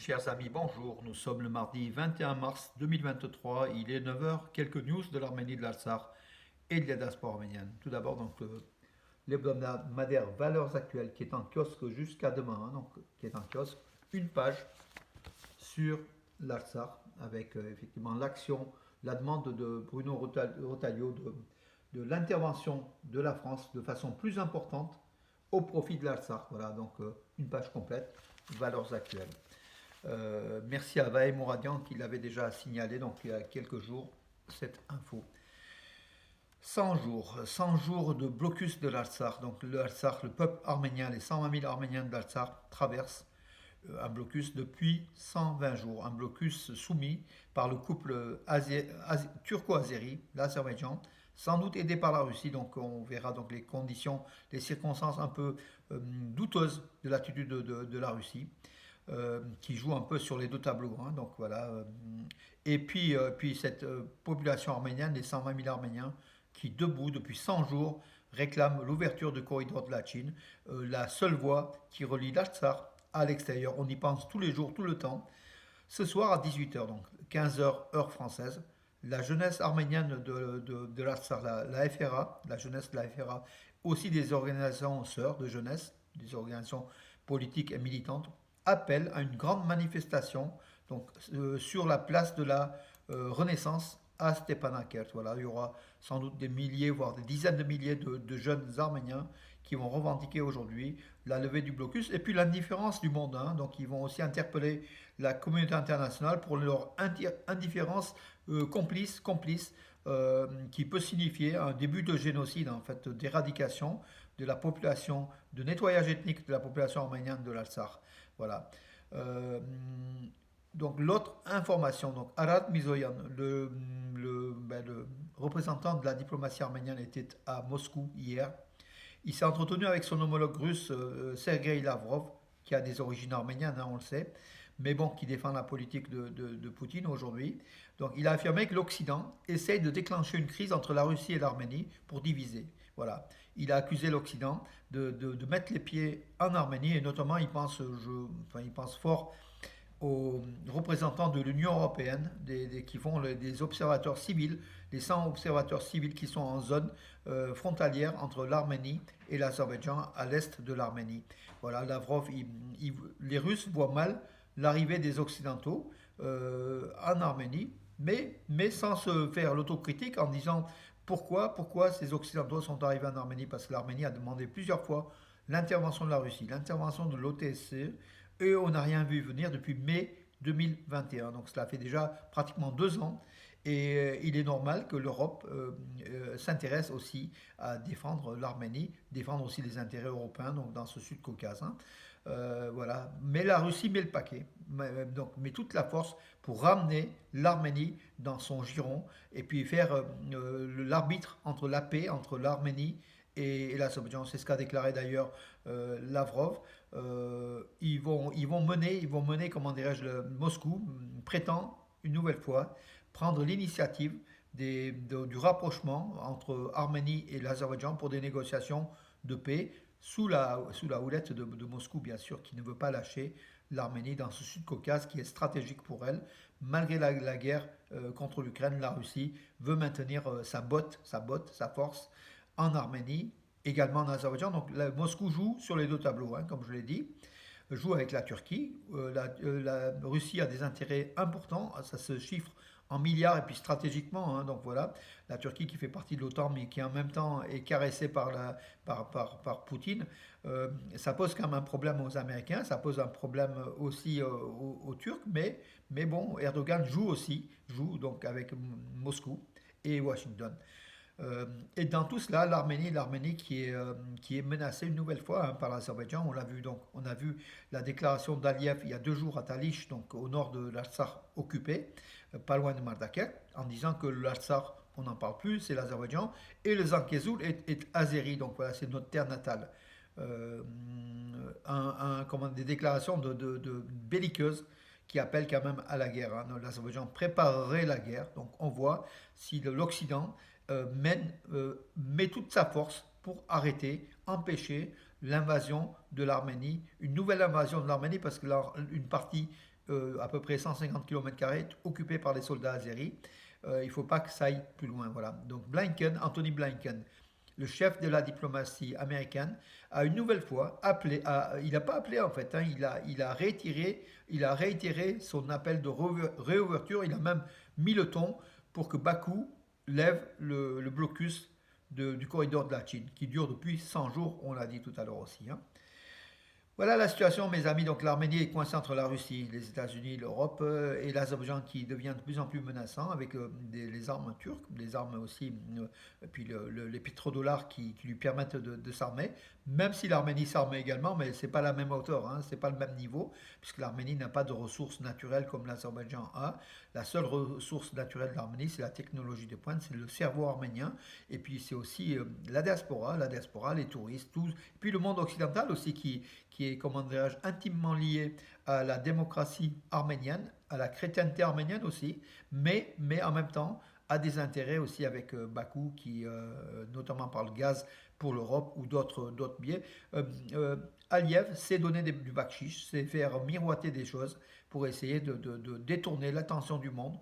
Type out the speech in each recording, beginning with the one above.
Chers amis, bonjour. Nous sommes le mardi 21 mars 2023. Il est 9 heures. Quelques news de l'Arménie, de l'Artsakh et de la diaspora arménienne. Tout d'abord, l'hebdomadaire Valeurs Actuelles qui est en kiosque jusqu'à demain, qui est en kiosque, une page sur l'Artsakh avec effectivement l'action, la demande de Bruno Retailleau de l'intervention de la France de façon plus importante au profit de l'Artsakh. Voilà, une page complète, Valeurs Actuelles. Merci à Vahe Mouradian qui l'avait déjà signalé donc il y a quelques jours cette info. 100 jours de blocus de l'Artsakh. Donc le peuple arménien, les 120 000 Arméniens de l'Artsakh traversent un blocus depuis 120 jours. Un blocus soumis par le couple turco-azéri, l'Azerbaïdjan, sans doute aidé par la Russie. Donc on verra donc les conditions, les circonstances un peu douteuses de l'attitude de la Russie. Qui joue un peu sur les deux tableaux. Hein, donc voilà. Et puis cette population arménienne, les 120 000 Arméniens, qui debout depuis 100 jours réclament l'ouverture du corridor de la Chine, la seule voie qui relie l'Artsakh à l'extérieur. On y pense tous les jours, tout le temps. Ce soir à 18 h, donc 15 h heure française, la jeunesse arménienne de l'Artsakh, la FRA, la jeunesse de la FRA, aussi des organisations sœurs de jeunesse, des organisations politiques et militantes, appelle à une grande manifestation sur la place de la Renaissance à Stepanakert. Voilà, il y aura sans doute des milliers, voire des dizaines de milliers de jeunes Arméniens qui vont revendiquer aujourd'hui la levée du blocus et puis l'indifférence du monde. Hein. Donc ils vont aussi interpeller la communauté internationale pour leur indifférence complice qui peut signifier un début de génocide, en fait, d'éradication de la population, de nettoyage ethnique de la population arménienne de l'Artsakh. Voilà. Euh, donc l'autre information, donc Arad Mizoyan, le représentant de la diplomatie arménienne, était à Moscou hier. Il s'est entretenu avec son homologue russe Sergei Lavrov, qui a des origines arméniennes, hein, on le sait, mais bon, qui défend la politique de Poutine aujourd'hui. Donc il a affirmé que l'Occident essaye de déclencher une crise entre la Russie et l'Arménie pour diviser. Voilà. Il a accusé l'Occident de mettre les pieds en Arménie et notamment il pense fort aux représentants de l'Union européenne qui font des observateurs civils, les 100 observateurs civils qui sont en zone frontalière entre l'Arménie et l'Azerbaïdjan à l'est de l'Arménie. Voilà, Lavrov, les Russes voient mal l'arrivée des Occidentaux en Arménie, mais sans se faire l'autocritique en disant pourquoi ces Occidentaux sont arrivés en Arménie. Parce que l'Arménie a demandé plusieurs fois l'intervention de la Russie, l'intervention de l'OTSCE, et on n'a rien vu venir depuis mai 2021. Donc cela fait déjà pratiquement 2 ans. Et il est normal que l'Europe s'intéresse aussi à défendre l'Arménie, défendre aussi les intérêts européens donc dans ce Sud-Caucase. Hein. Voilà. Mais la Russie met le paquet, met toute la force pour ramener l'Arménie dans son giron et puis faire l'arbitre entre la paix entre l'Arménie et l'Azerbaïdjan. C'est ce qu'a déclaré d'ailleurs Lavrov. Ils vont mener, comment dirais-je, Moscou prétend une nouvelle fois prendre l'initiative du rapprochement entre Arménie et l'Azerbaïdjan pour des négociations de paix sous la houlette de Moscou, bien sûr, qui ne veut pas lâcher l'Arménie dans ce Sud-Caucase qui est stratégique pour elle. Malgré la guerre contre l'Ukraine, la Russie veut maintenir sa force en Arménie, également en Azerbaïdjan. Donc Moscou joue sur les deux tableaux, hein, comme je l'ai dit, joue avec la Turquie. La Russie a des intérêts importants, ça se chiffre en milliards et puis stratégiquement. Hein, donc voilà, la Turquie qui fait partie de l'OTAN mais qui en même temps est caressée par Poutine, ça pose quand même un problème aux Américains, ça pose un problème aussi aux Turcs, mais bon, Erdogan joue donc avec Moscou et Washington. Et dans tout cela, l'Arménie qui est menacée une nouvelle fois hein, par l'Azerbaïdjan. On l'a vu donc, on a vu la déclaration d'Aliyev il y a 2 jours à Talish, donc au nord de l'Artsakh occupé, pas loin de Mardaket, en disant que l'Artsakh, on n'en parle plus, c'est l'Azerbaïdjan, et le Zankezoul est azéri, donc voilà, c'est notre terre natale. Euh, des déclarations de belliqueuses qui appellent quand même à la guerre. Hein. L'Azerbaïdjan préparerait la guerre, donc on voit si l'Occident met toute sa force pour arrêter, empêcher l'invasion de l'Arménie, une nouvelle invasion de l'Arménie parce que une partie, à peu près 150 km² est occupée par les soldats azéris. Il ne faut pas que ça aille plus loin. Voilà. Donc Blinken, Anthony Blinken, le chef de la diplomatie américaine, a une nouvelle fois appelé, il n'a pas appelé en fait, hein, il a réitéré son appel de réouverture, il a même mis le ton pour que Bakou lève le blocus du corridor de la Chine, qui dure depuis 100 jours, on l'a dit tout à l'heure aussi. Hein. Voilà la situation, mes amis. Donc l'Arménie est coincée entre la Russie, les États-Unis, l'Europe et l'Azerbaïdjan qui devient de plus en plus menaçant avec les armes turques, des armes aussi, et puis les pétrodollars qui lui permettent de s'armer. Même si l'Arménie s'arme également, mais c'est pas la même hauteur, hein, c'est pas le même niveau, puisque l'Arménie n'a pas de ressources naturelles comme l'Azerbaïdjan a. La seule ressource naturelle de l'Arménie, c'est la technologie de pointe, c'est le cerveau arménien, et puis c'est aussi la diaspora, les touristes, tout, et puis le monde occidental aussi qui est, comment dirais-je, intimement lié à la démocratie arménienne, à la chrétienté arménienne aussi, mais en même temps a des intérêts aussi avec Bakou, qui notamment par le gaz pour l'Europe ou d'autres biais. Euh, euh, Aliyev s'est donné du bakchich, s'est faire miroiter des choses pour essayer de détourner l'attention du monde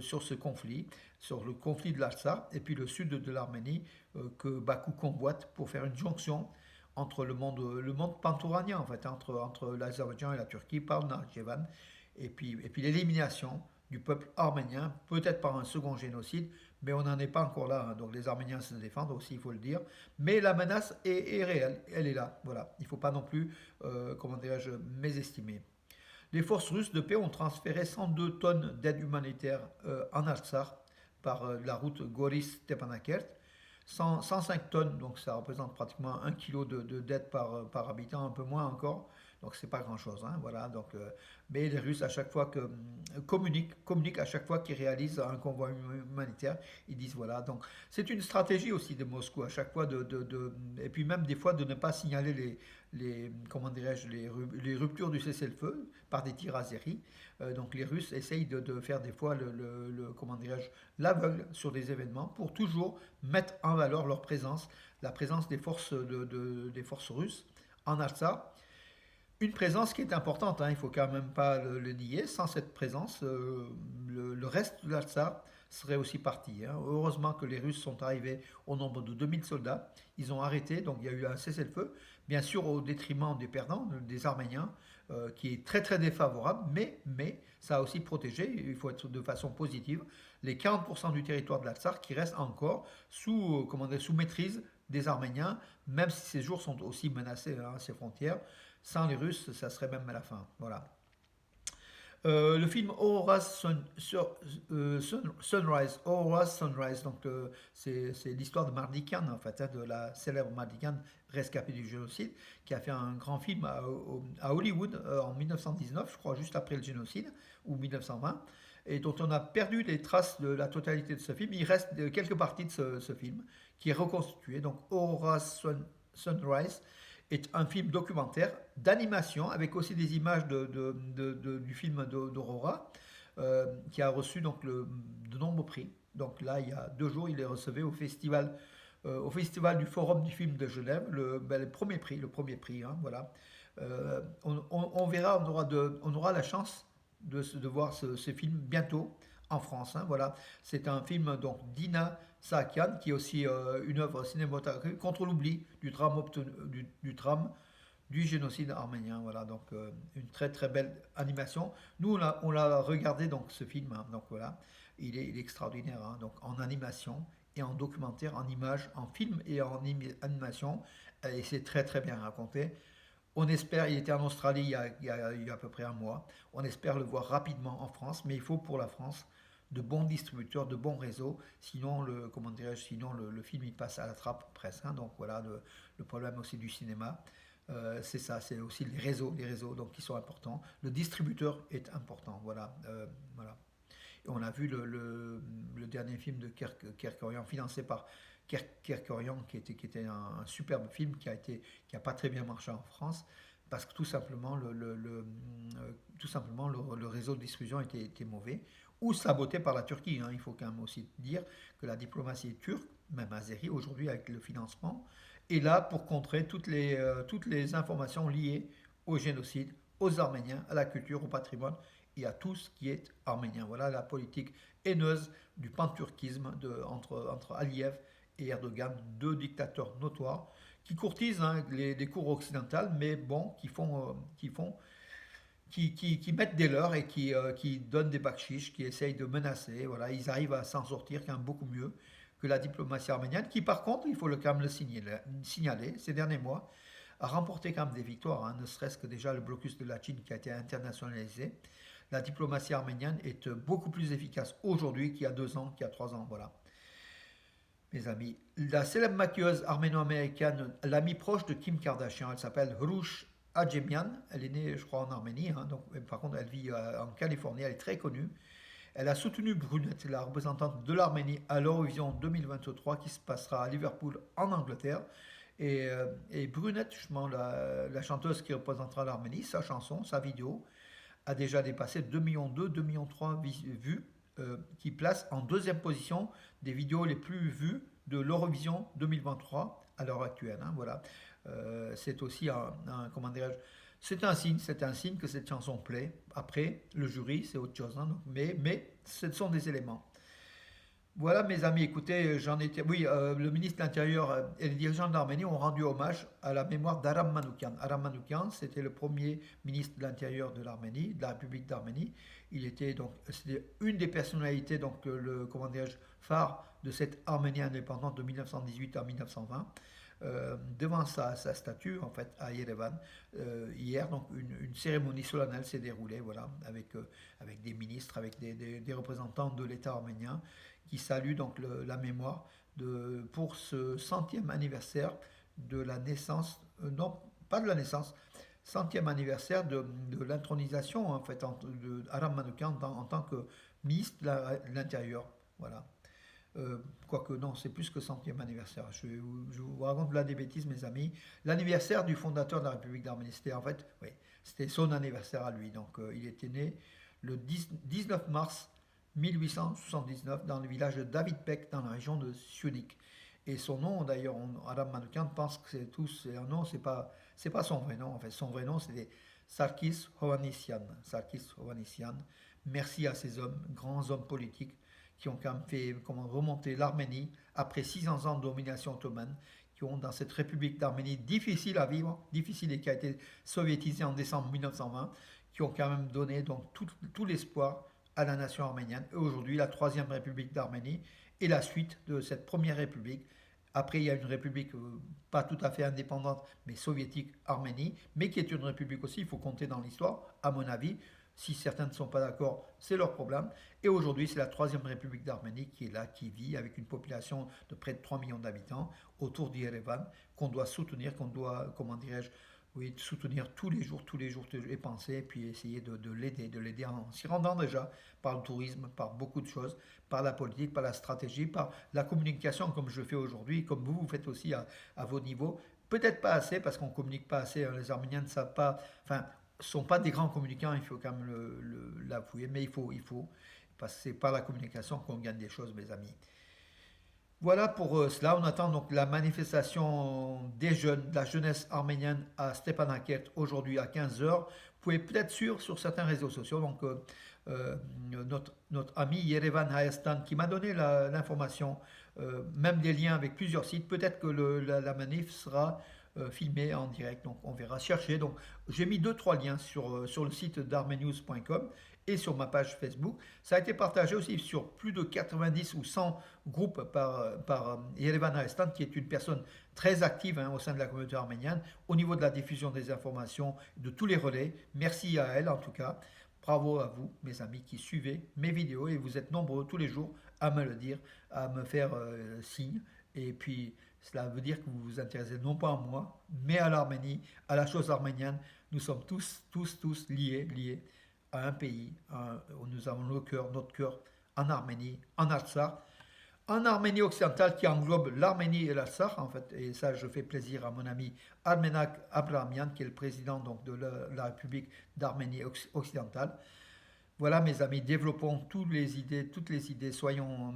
sur ce conflit, sur le conflit de l'Artsakh et puis le sud de l'Arménie que Bakou convoite pour faire une jonction entre le monde pantouranien, en fait, entre l'Azerbaïdjan et la Turquie par le Nakhchivan, et puis l'élimination du peuple arménien, peut-être par un second génocide, mais on n'en est pas encore là. Hein. Donc les Arméniens se défendent aussi, il faut le dire. Mais la menace est réelle, elle est là. Voilà. Il ne faut pas non plus, comment dirais-je, mésestimer. Les forces russes de paix ont transféré 102 tonnes d'aide humanitaire en Artsakh par la route Goris-Stepanakert. 105 tonnes, donc ça représente pratiquement 1 kg de dette par habitant, un peu moins encore. Donc c'est pas grand-chose, hein, voilà. Donc, mais les Russes à chaque fois communiquent à chaque fois qu'ils réalisent un convoi humanitaire, ils disent voilà. Donc c'est une stratégie aussi de Moscou à chaque fois et puis même des fois de ne pas signaler comment dirais-je les ruptures du cessez-le-feu par des tirs azéris. Donc les Russes essayent de faire des fois comment dirais-je l'aveugle sur des événements pour toujours mettre en valeur leur présence, la présence des forces des forces russes en Artsakh. Une présence qui est importante, hein, il ne faut quand même pas le nier. Sans cette présence, le reste de l'Artsakh serait aussi parti. Hein. Heureusement que les Russes sont arrivés au nombre de 2000 soldats. Ils ont arrêté, donc il y a eu un cessez-le-feu, bien sûr au détriment des perdants, des Arméniens, qui est très très défavorable, mais ça a aussi protégé, il faut être de façon positive, les 40% du territoire de l'Artsakh qui reste encore sous maîtrise des Arméniens, même si ces jours sont aussi menacés, hein, ces frontières. Sans les Russes, ça serait même à la fin. Voilà. Le film Aurora's Sunrise, donc c'est l'histoire de Mardi Khan, en fait, hein, de la célèbre Mardi Khan rescapée du génocide, qui a fait un grand film à Hollywood en 1919, je crois, juste après le génocide, ou 1920, et dont on a perdu les traces de la totalité de ce film. Il reste quelques parties de ce film qui est reconstitué, donc Sunrise est un film documentaire d'animation avec aussi des images du film d'Aurora qui a reçu donc de nombreux prix. Donc là, il y a 2 jours, il est recevé au festival du Forum du film de Genève le premier prix. Hein, voilà. On verra, on aura la chance de voir ce film bientôt en France. Hein, voilà. C'est un film donc d'Ina Saakian, qui est aussi une œuvre cinématographique contre l'oubli du drame du génocide arménien. Voilà, donc une très très belle animation. Nous, on l'a regardé donc ce film. Hein, donc voilà, il est extraordinaire. Hein, donc en animation et en documentaire, en images, en film et en animation, et c'est très très bien raconté. On espère, il était en Australie il y a à peu près un mois. On espère le voir rapidement en France, mais il faut pour la France de bons distributeurs, de bons réseaux. Sinon, comment dirais-je, sinon le film il passe à la trappe presque. Hein. Donc voilà le problème aussi du cinéma. C'est ça, c'est aussi les réseaux donc, qui sont importants. Le distributeur est important. Voilà, voilà. Et on a vu le dernier film de Kerkorian, financé par Kerkorian, qui était un superbe film qui a pas très bien marché en France, parce que tout simplement le réseau de distribution était mauvais, ou saboté par la Turquie. Hein. Il faut quand même aussi dire que la diplomatie turque, même azérie aujourd'hui avec le financement, est là pour contrer toutes les informations liées au génocide, aux Arméniens, à la culture, au patrimoine et à tout ce qui est arménien. Voilà la politique haineuse du panturquisme entre Aliyev et Erdogan, deux dictateurs notoires qui courtisent hein, les cours occidentales, mais bon, qui mettent des leurs et qui donnent des bakchiches, qui essayent de menacer. Voilà, ils arrivent à s'en sortir quand même beaucoup mieux que la diplomatie arménienne, qui par contre, il faut quand même le signaler, ces derniers mois, a remporté quand même des victoires, hein, ne serait-ce que déjà le blocus de la Chine qui a été internationalisé. La diplomatie arménienne est beaucoup plus efficace aujourd'hui qu'il y a 2 ans, qu'il y a 3 ans. Voilà, mes amis. La célèbre maquilleuse arméno-américaine, l'amie proche de Kim Kardashian, elle s'appelle Hrush Adjemian. Elle est née, je crois, en Arménie. Hein, donc, par contre, elle vit en Californie. Elle est très connue. Elle a soutenu Brunette, la représentante de l'Arménie, à l'Eurovision 2023 qui se passera à Liverpool, en Angleterre. Et Brunette, justement, la chanteuse qui représentera l'Arménie, sa chanson, sa vidéo, a déjà dépassé 2,2 millions, 2,3 millions vues, qui place en deuxième position des vidéos les plus vues de l'Eurovision 2023 à l'heure actuelle. Hein, voilà. C'est aussi comment dirais-je, c'est un signe que cette chanson plaît. Après, le jury, c'est autre chose, hein, donc, mais ce sont des éléments. Voilà, mes amis, écoutez, j'en étais. Oui, le ministre de l'Intérieur et les dirigeants de l'Arménie ont rendu hommage à la mémoire d'Aram Manoukian. Aram Manoukian, c'était le premier ministre de l'Intérieur de l'Arménie, de la République d'Arménie. C'était une des personnalités, donc comment dirais-je, phare de cette Arménie indépendante de 1918 à 1920. Devant sa statue, en fait, à Yerevan, hier, donc une cérémonie solennelle s'est déroulée, voilà, avec des ministres, avec des représentants de l'État arménien qui salue donc la mémoire pour ce centième anniversaire de la naissance, non, pas de la naissance, centième anniversaire de l'intronisation en fait de Aram Manoukian en tant que ministre de l'Intérieur. Voilà. Quoique non, c'est plus que centième anniversaire. Je vous raconte là des bêtises, mes amis. L'anniversaire du fondateur de la République d'Arménie, c'était en fait, oui, c'était son anniversaire à lui. Donc il était né le 19 mars 1879 dans le village de Davidbek dans la région de Sionik. Et son nom, d'ailleurs, Adam Manoukian pense que c'est un nom, c'est pas son vrai nom. En fait, son vrai nom, c'était Sarkis Hovhannisyan. Sarkis Hovhannisyan. Merci à ces hommes, grands hommes politiques, qui ont quand même fait remonter l'Arménie après 600 ans de domination ottomane, qui ont dans cette République d'Arménie difficile à vivre, difficile et qui a été soviétisée en décembre 1920, qui ont quand même donné donc tout l'espoir à la nation arménienne. Et aujourd'hui, la troisième République d'Arménie est la suite de cette première République. Après, il y a une république pas tout à fait indépendante, mais soviétique, Arménie, mais qui est une république aussi, il faut compter dans l'histoire, à mon avis. Si certains ne sont pas d'accord, c'est leur problème. Et aujourd'hui, c'est la troisième République d'Arménie qui est là, qui vit avec une population de près de 3 millions d'habitants autour d'Yerevan, qu'on doit soutenir, qu'on doit, comment dirais-je, oui, soutenir tous les jours et penser, et puis essayer de l'aider en s'y rendant déjà par le tourisme, par beaucoup de choses, par la politique, par la stratégie, par la communication comme je fais aujourd'hui, comme vous faites aussi à vos niveaux. Peut-être pas assez parce qu'on communique pas assez, hein, les Arméniens ne savent pas, enfin, sont pas des grands communicants, il faut quand même l'avouer, mais parce que c'est par la communication qu'on gagne des choses, mes amis. Voilà pour cela. On attend donc la manifestation des jeunes, de la jeunesse arménienne à Stepanakert aujourd'hui à 15 heures. Vous pouvez peut-être suivre sur certains réseaux sociaux. Donc, notre ami Yerevan Hayastan qui m'a donné l'information, même des liens avec plusieurs sites. Peut-être que la manif sera filmée en direct. Donc, on verra. Chercher. Donc, j'ai mis deux, trois liens sur le site d'armenews.com et sur ma page Facebook. Ça a été partagé aussi sur plus de 90 ou 100 groupes par Yerevan Arestan, qui est une personne très active hein, au sein de la communauté arménienne, au niveau de la diffusion des informations, de tous les relais. Merci à elle en tout cas. Bravo à vous, mes amis, qui suivez mes vidéos et vous êtes nombreux tous les jours à me le dire, à me faire signe. Et puis, cela veut dire que vous vous intéressez non pas à moi, mais à l'Arménie, à la chose arménienne. Nous sommes tous liés à un pays, où nous avons notre cœur en Arménie, en Artsakh, en Arménie occidentale qui englobe l'Arménie et l'Artsakh, en fait, et ça je fais plaisir à mon ami Armenak Abrahamian, qui est le président donc, de la République d'Arménie occidentale. Voilà mes amis, développons toutes les idées,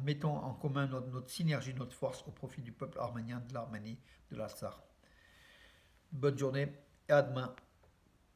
mettons en commun notre synergie, notre force au profit du peuple arménien, de l'Arménie, de l'Artsakh. Bonne journée et à demain.